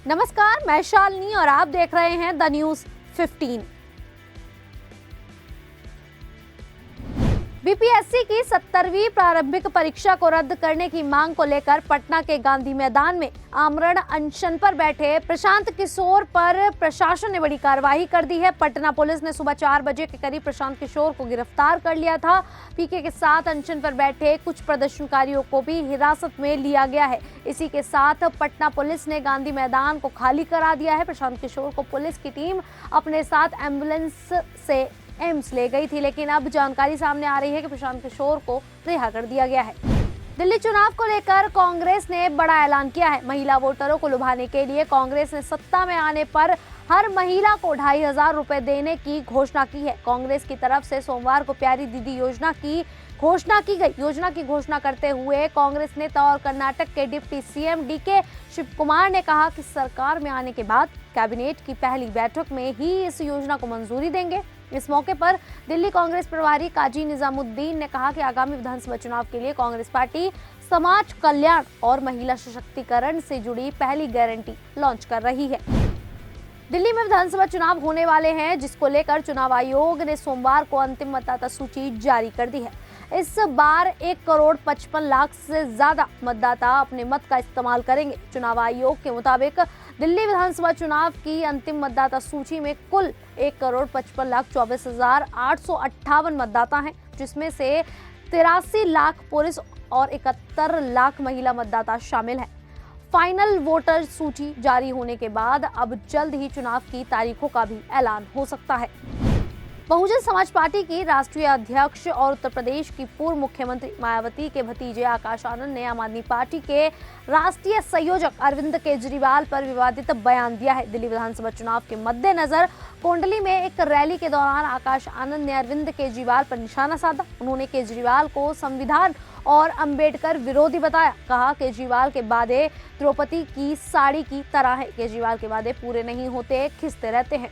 नमस्कार, मैं शालिनी और आप देख रहे हैं द न्यूज 15। बीपीएससी की 70वीं प्रारंभिक परीक्षा को रद्द करने की मांग को लेकर पटना के गांधी मैदान में आमरण अनशन पर बैठे प्रशांत किशोर पर प्रशासन ने बड़ी कार्रवाई कर दी है। पटना पुलिस ने सुबह 4 बजे के करीब प्रशांत किशोर को गिरफ्तार कर लिया था। पीके के साथ अनशन पर बैठे कुछ प्रदर्शनकारियों को भी हिरासत में लिया गया है। इसी के साथ पटना पुलिस ने गांधी मैदान को खाली करा दिया है। प्रशांत किशोर को पुलिस की टीम अपने साथ एम्बुलेंस से एम्स ले गई थी, लेकिन अब जानकारी सामने आ रही है कि प्रशांत किशोर को रिहा कर दिया गया है। दिल्ली चुनाव को लेकर कांग्रेस ने बड़ा ऐलान किया है। महिला वोटरों को लुभाने के लिए कांग्रेस ने सत्ता में आने पर हर महिला को 2,500 रुपए देने की घोषणा की है। कांग्रेस की तरफ से सोमवार को प्यारी दीदी योजना की घोषणा की गई। योजना की घोषणा करते हुए कांग्रेस नेता और कर्नाटक के डिप्टी सीएम डीके शिवकुमार ने कहा कि सरकार में आने के बाद कैबिनेट की पहली बैठक में ही इस योजना को मंजूरी देंगे। इस मौके पर दिल्ली कांग्रेस प्रभारी काजी निजामुद्दीन ने कहा कि आगामी विधानसभा चुनाव के लिए कांग्रेस पार्टी समाज कल्याण और महिला सशक्तिकरण से जुड़ी पहली गारंटी लॉन्च कर रही है। दिल्ली में विधानसभा चुनाव होने वाले हैं, जिसको लेकर चुनाव आयोग ने सोमवार को अंतिम मतदाता सूची जारी कर दी है। इस बार 1,55,00,000 से ज्यादा मतदाता अपने मत का इस्तेमाल करेंगे। चुनाव आयोग के मुताबिक दिल्ली विधानसभा चुनाव की अंतिम मतदाता सूची में कुल 1,55,24,858 मतदाता हैं, जिसमें से 83 लाख पुरुष और 71 लाख महिला मतदाता शामिल हैं। फाइनल वोटर सूची जारी होने के बाद अब जल्द ही चुनाव की तारीखों का भी ऐलान हो सकता है। बहुजन समाज पार्टी की राष्ट्रीय अध्यक्ष और उत्तर प्रदेश की पूर्व मुख्यमंत्री मायावती के भतीजे आकाश आनंद ने आम आदमी पार्टी के राष्ट्रीय संयोजक अरविंद केजरीवाल पर विवादित बयान दिया है। दिल्ली विधानसभा चुनाव के मद्देनजर कोंडली में एक रैली के दौरान आकाश आनंद ने अरविंद केजरीवाल पर निशाना साधा। उन्होंने केजरीवाल को संविधान और अंबेडकर विरोधी बताया। कहा केजरीवाल के वादे द्रौपदी की साड़ी की तरह है। केजरीवाल के वादे पूरे नहीं होते, खिंचते रहते हैं।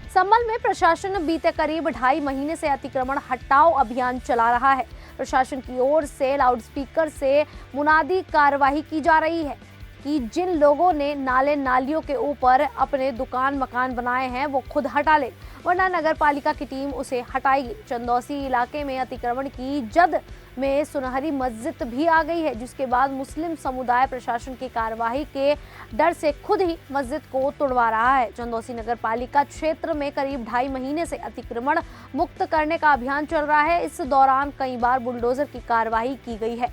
संभल में प्रशासन बीते करीब 2.5 महीने से अतिक्रमण हटाओ अभियान चला रहा है। प्रशासन की ओर से लाउडस्पीकर से मुनादी कार्रवाई की जा रही है कि जिन लोगों ने नाले नालियों के ऊपर अपने दुकान मकान बनाए हैं वो खुद हटा ले, वरना नगर पालिका की टीम उसे हटाएगी। चंदौसी इलाके में अतिक्रमण की जद में सुनहरी मस्जिद भी आ गई है, जिसके बाद मुस्लिम समुदाय प्रशासन की कार्रवाई के डर से खुद ही मस्जिद को तोड़वा रहा है। चंदौसी नगर पालिका क्षेत्र में करीब 2.5 महीने से अतिक्रमण मुक्त करने का अभियान चल रहा है। इस दौरान कई बार बुलडोजर की कार्रवाई की गई है।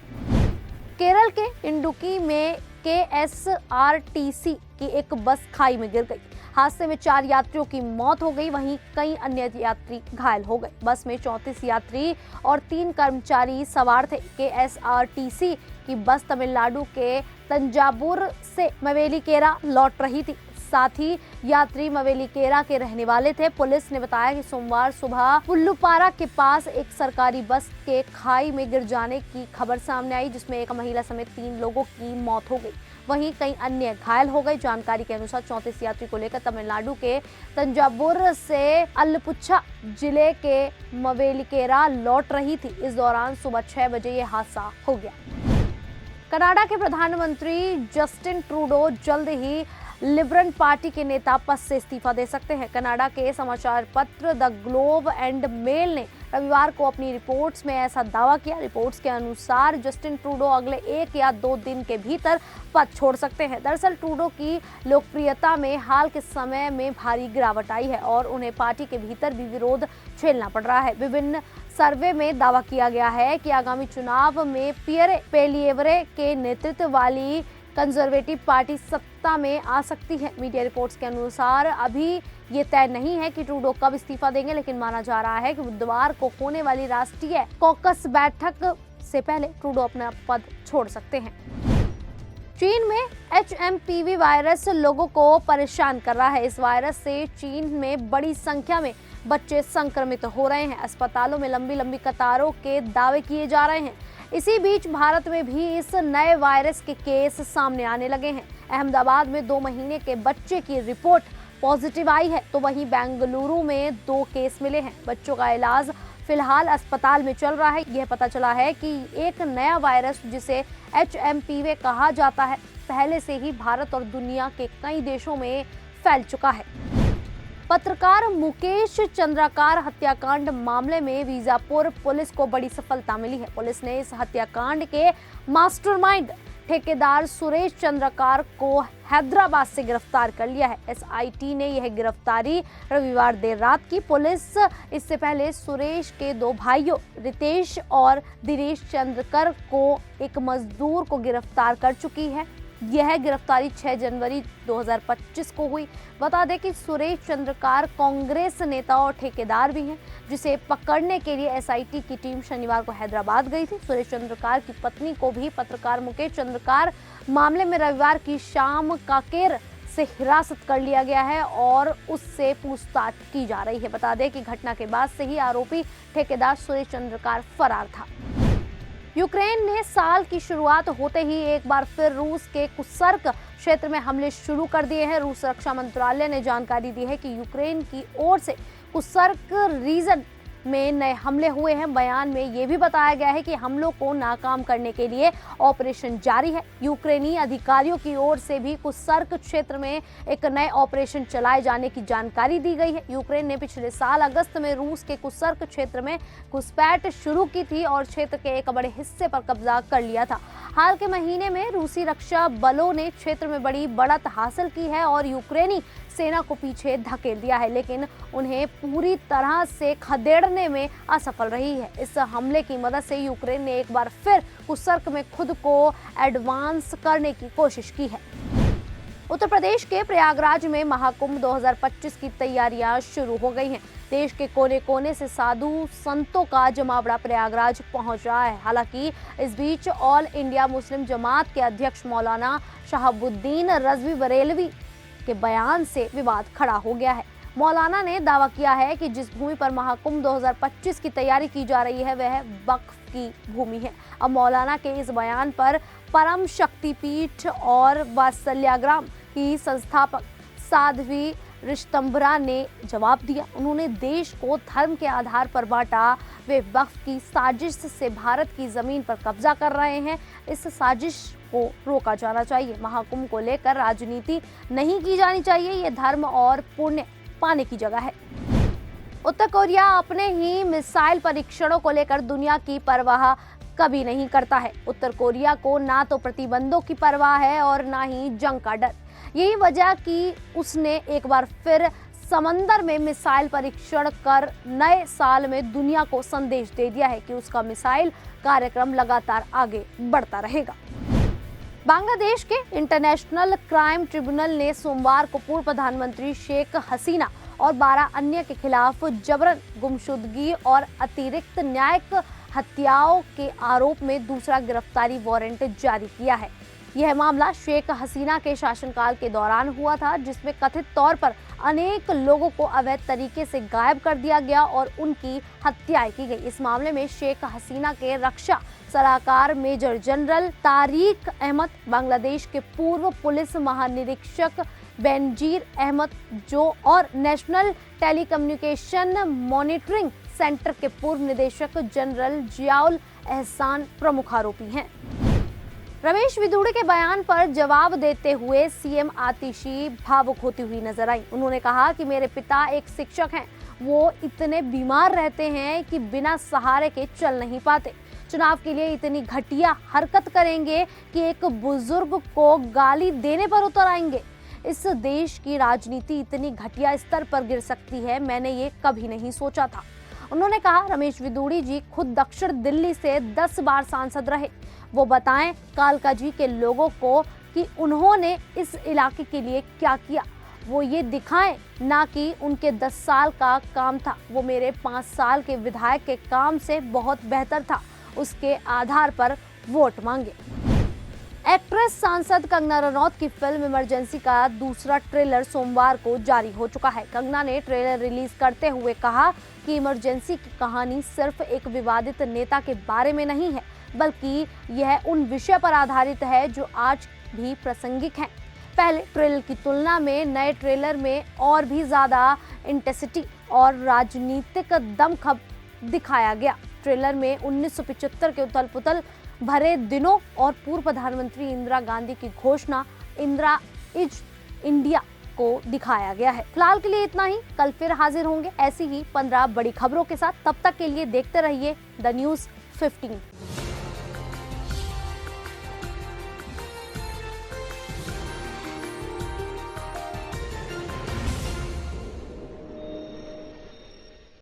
केरल के इंडुक्की में KSRTC की एक बस खाई में गिर गई। हादसे में 4 यात्रियों की मौत हो गई, वहीं कई अन्य यात्री घायल हो गए। बस में 34 यात्री और 3 कर्मचारी सवार थे। KSRTC की बस तमिलनाडु के तंजावुर से मवेलीकेरा लौट रही थी। साथ ही यात्री मवेलीकेरा के रहने वाले थे। पुलिस ने बताया कि सोमवार सुबह पुल्लुपारा के पास एक सरकारी बस के खाई में गिर जाने की खबर सामने आई, जिसमें एक महिला समेत 3 लोगों की मौत हो गई, वहीं कई अन्य घायल हो गए। जानकारी के अनुसार 34 यात्री को लेकर तमिलनाडु के तंजावुर से अल्लपुझा जिले के मवेलीकेरा लौट रही थी। इस दौरान सुबह 6 बजे ये हादसा हो गया। कनाडा के प्रधानमंत्री जस्टिन ट्रूडो जल्द ही लिबरल पार्टी के नेता पद से इस्तीफा दे सकते हैं। कनाडा के समाचार पत्र द ग्लोब एंड मेल ने रविवार को अपनी रिपोर्ट्स में ऐसा दावा किया। रिपोर्ट्स के अनुसार जस्टिन ट्रूडो अगले 1 या 2 दिन के भीतर पद छोड़ सकते हैं। दरअसल ट्रूडो की लोकप्रियता में हाल के समय में भारी गिरावट आई है और उन्हें पार्टी के भीतर भी विरोध झेलना पड़ रहा है। विभिन्न सर्वे में दावा किया गया है कि आगामी चुनाव में पियरे पेलिएवरे के नेतृत्व वाली कंजर्वेटिव पार्टी सत्ता में आ सकती है। मीडिया रिपोर्ट्स के अनुसार अभी ये तय नहीं है कि ट्रूडो कब इस्तीफा देंगे, लेकिन माना जा रहा है कि बुधवार को होने वाली राष्ट्रीय कॉकस बैठक से पहले ट्रूडो अपना पद छोड़ सकते हैं। चीन में HMPV वायरस लोगों को परेशान कर रहा है। इस वायरस से चीन में बड़ी संख्या में बच्चे संक्रमित हो रहे हैं। अस्पतालों में लंबी लंबी कतारों के दावे किए जा रहे हैं। इसी बीच भारत में भी इस नए वायरस के केस सामने आने लगे हैं। अहमदाबाद में 2 महीने के बच्चे की रिपोर्ट पॉजिटिव आई है, तो वहीं बेंगलुरु में 2 केस मिले हैं। बच्चों का इलाज फिलहाल अस्पताल में चल रहा है। यह पता चला है कि एक नया वायरस जिसे HMPV कहा जाता है पहले से ही भारत और दुनिया के कई देशों में फैल चुका है। पत्रकार मुकेश चंद्राकार हत्याकांड मामले में बीजापुर पुलिस को बड़ी सफलता मिली है। पुलिस ने इस हत्याकांड के मास्टरमाइंड ठेकेदार सुरेश चंद्राकार को हैदराबाद से गिरफ्तार कर लिया है। SIT ने यह गिरफ्तारी रविवार देर रात की। पुलिस इससे पहले सुरेश के 2 भाइयों रितेश और दिनेश चंद्रकर को एक मजदूर को गिरफ्तार कर चुकी है। यह गिरफ्तारी 6 जनवरी 2025 को हुई। बता दें कि सुरेश चंद्रकार कांग्रेस नेता और ठेकेदार भी हैं, जिसे पकड़ने के लिए SIT की टीम शनिवार को हैदराबाद गई थी। सुरेश चंद्रकार की पत्नी को भी पत्रकार मुकेश चंद्रकार मामले में रविवार की शाम कांकेर से हिरासत कर लिया गया है और उससे पूछताछ की जा रही है। बता दें कि घटना के बाद से ही आरोपी ठेकेदार सुरेश चंद्रकार फरार था। यूक्रेन ने साल की शुरुआत होते ही एक बार फिर रूस के कुर्स्क क्षेत्र में हमले शुरू कर दिए हैं। रूस रक्षा मंत्रालय ने जानकारी दी है कि यूक्रेन की ओर से कुर्स्क रीजन में नए हमले हुए हैं। बयान में ये भी बताया गया है कि हमलों को नाकाम करने के लिए ऑपरेशन जारी है। यूक्रेनी अधिकारियों की ओर से भी कुर्स्क क्षेत्र में एक नए ऑपरेशन चलाए जाने की जानकारी दी गई है। यूक्रेन ने पिछले साल अगस्त में रूस के कुर्स्क क्षेत्र में घुसपैठ शुरू की थी और क्षेत्र के एक बड़े हिस्से पर कब्जा कर लिया था। हाल के महीने में रूसी रक्षा बलों ने क्षेत्र में बड़ी बढ़त हासिल की है और यूक्रेनी सेना को पीछे धकेल दिया है, लेकिन उन्हें पूरी तरह से खदेड़ने में असफल रही है। इस हमले की मदद से यूक्रेन ने एक बार फिर कुर्स्क में खुद को एडवांस करने की कोशिश की है। उत्तर प्रदेश के प्रयागराज में महाकुंभ 2025 की तैयारियां शुरू हो गई हैं। देश के कोने कोने से साधु संतों का जमावड़ा प्रयागराज पहुंच रहा है। हालांकि इस बीच ऑल इंडिया मुस्लिम जमात के अध्यक्ष मौलाना शहाबुद्दीन रज़वी बरेलवी के बयान से विवाद खड़ा हो गया है। मौलाना ने दावा किया है कि जिस भूमि पर महाकुंभ 2025 की तैयारी की जा रही है वह वक्फ की भूमि है। अब मौलाना के इस बयान पर परम शक्तिपीठ और वात्सल्याग्राम की संस्थापक साध्वी ऋषतंभरा ने जवाब दिया। उन्होंने देश को धर्म के आधार पर बांटा। वे वक्फ की साजिश से भारत की जमीन पर कब्जा कर रहे हैं। इस साजिश को रोका जाना चाहिए। महाकुंभ को लेकर राजनीति नहीं की जानी चाहिए। ये धर्म और पुण्य पाने की जगह है। उत्तर कोरिया अपने ही मिसाइल परीक्षणों को लेकर दुनिया की परवाह कभी नहीं करता है। उत्तर कोरिया को ना तो प्रतिबंधों की परवाह है और ना ही जंग का डर। यही वजह कि उसने एक बार फिर समंदर में मिसाइल परीक्षण कर नए साल में दुनिया को संदेश दे दिया है कि उसका मिसाइल कार्यक्रम लगातार आगे बढ़ता रहेगा। बांग्लादेश के इंटरनेशनल क्राइम ट्रिब्यूनल ने सोमवार को पूर्व प्रधानमंत्री शेख हसीना और 12 अन्य के खिलाफ जबरन गुमशुदगी और अतिरिक्त न्यायिक हत्याओं के आरोप में दूसरा गिरफ्तारी वारंट जारी किया है। यह मामला शेख हसीना के शासनकाल के दौरान हुआ था, जिसमें कथित तौर पर अनेक लोगों को अवैध तरीके से गायब कर दिया गया और उनकी हत्याएं की गई। इस मामले में शेख हसीना के रक्षा सलाहकार मेजर जनरल तारिक अहमद, बांग्लादेश के पूर्व पुलिस महानिरीक्षक बेनजीर अहमद जो और नेशनल टेलीकम्युनिकेशन मॉनिटरिंग सेंटर के पूर्व निदेशक जनरल जियाउल एहसान प्रमुख आरोपी हैं। रमेश विदुड़े के बयान पर जवाब देते हुए सीएम आतिशी भावुक होती हुई नजर आई। उन्होंने कहा कि मेरे पिता एक शिक्षक हैं, वो इतने बीमार रहते हैं कि बिना सहारे के चल नहीं पाते। चुनाव के लिए इतनी घटिया हरकत करेंगे कि एक बुजुर्ग को गाली देने पर उतर आएंगे। इस देश की राजनीति इतनी घटिया स्तर पर गिर सकती है, मैंने ये कभी नहीं सोचा था। उन्होंने कहा, रमेश विदुड़ी जी खुद दक्षिण दिल्ली से 10 बार सांसद रहे। वो बताएं कालका जी के लोगों को कि उन्होंने इस इलाके के लिए क्या किया। वो ये दिखाएं, ना कि उनके 10 साल का काम था। वो मेरे 5 साल के विधायक के काम से बहुत बेहतर था। उसके आधार पर वोट मांगे। एक्ट्रेस सांसद कंगना रनौत की फिल्म इमरजेंसी का दूसरा ट्रेलर सोमवार को जारी हो चुका है। कंगना ने ट्रेलर रिलीज करते हुए कहा कि इमरजेंसी की कहानी सिर्फ एक विवादित नेता के बारे में नहीं है, बल्कि यह उन विषय पर आधारित है जो आज भी प्रासंगिक हैं। पहले ट्रेलर की तुलना में नए ट्रेलर में और भी ज्यादा इंटेंसिटी और राजनीतिक दमखम दिखाया गया। ट्रेलर में 1975 के उथल पुथल भरे दिनों और पूर्व प्रधानमंत्री इंदिरा गांधी की घोषणा इंदिरा इज इंडिया को दिखाया गया है। फिलहाल के लिए इतना ही, कल फिर हाजिर होंगे ऐसी ही 15 बड़ी खबरों के साथ। तब तक के लिए देखते रहिए द न्यूज़ 15।